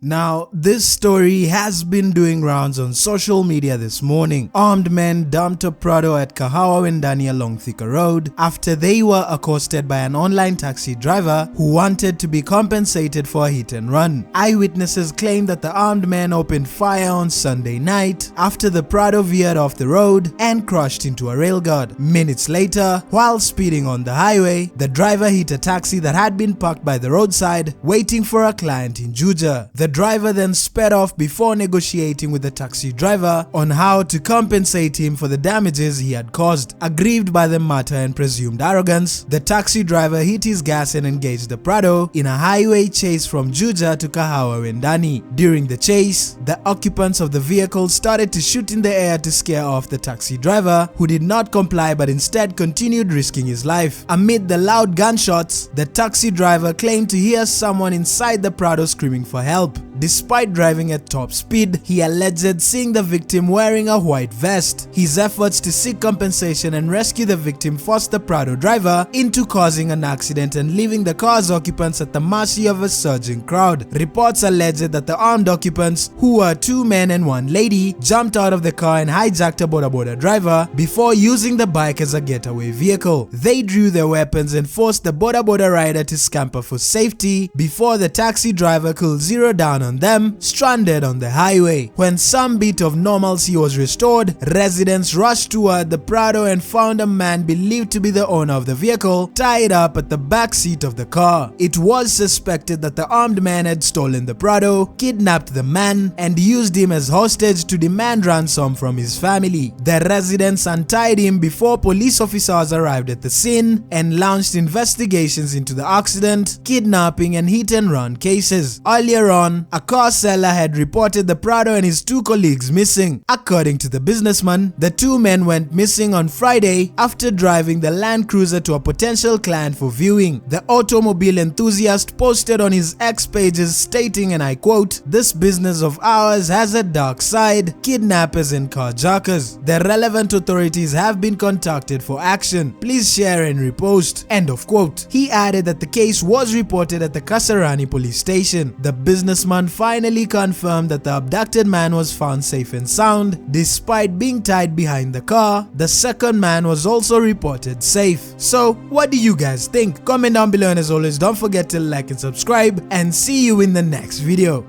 Now, this story has been doing rounds on social media this morning. Armed men dumped a Prado at Kahawa Wendani along Thika Road after they were accosted by an online taxi driver who wanted to be compensated for a hit and run. Eyewitnesses claim that the armed men opened fire on Sunday night after the Prado veered off the road and crashed into a railguard. Minutes later, while speeding on the highway, the driver hit a taxi that had been parked by the roadside waiting for a client in Juja. The driver then sped off before negotiating with the taxi driver on how to compensate him for the damages he had caused. Aggrieved by the matter and presumed arrogance, the taxi driver hit his gas and engaged the Prado in a highway chase from Juja to Kahawa Wendani. During the chase, the occupants of the vehicle started to shoot in the air to scare off the taxi driver, who did not comply but instead continued risking his life. Amid the loud gunshots, the taxi driver claimed to hear someone inside the Prado screaming for help. Despite driving at top speed, he alleged seeing the victim wearing a white vest. His efforts to seek compensation and rescue the victim forced the Prado driver into causing an accident and leaving the car's occupants at the mercy of a surging crowd. Reports alleged that the armed occupants, who were two men and one lady, jumped out of the car and hijacked a boda driver before using the bike as a getaway vehicle. They drew their weapons and forced the boda rider to scamper for safety before the taxi driver could zero down on them, stranded on the highway. When some bit of normalcy was restored, residents rushed toward the Prado and found a man believed to be the owner of the vehicle tied up at the back seat of the car. It was suspected that the armed man had stolen the Prado, kidnapped the man, and used him as hostage to demand ransom from his family. The residents untied him before police officers arrived at the scene and launched investigations into the accident, kidnapping, and hit and run cases. Earlier on, a car seller had reported the Prado and his two colleagues missing. According to the businessman, the two men went missing on Friday after driving the Land Cruiser to a potential client for viewing. The automobile enthusiast posted on his X pages stating, and I quote, "This business of ours has a dark side, kidnappers and carjackers. The relevant authorities have been contacted for action. Please share and repost." End of quote. He added that the case was reported at the Kasarani police station. The businessman finally confirmed that the abducted man was found safe and sound despite being tied behind the car. The second man was also reported safe. So, what do you guys think? Comment down below, and as always, don't forget to like and subscribe, and see you in the next video.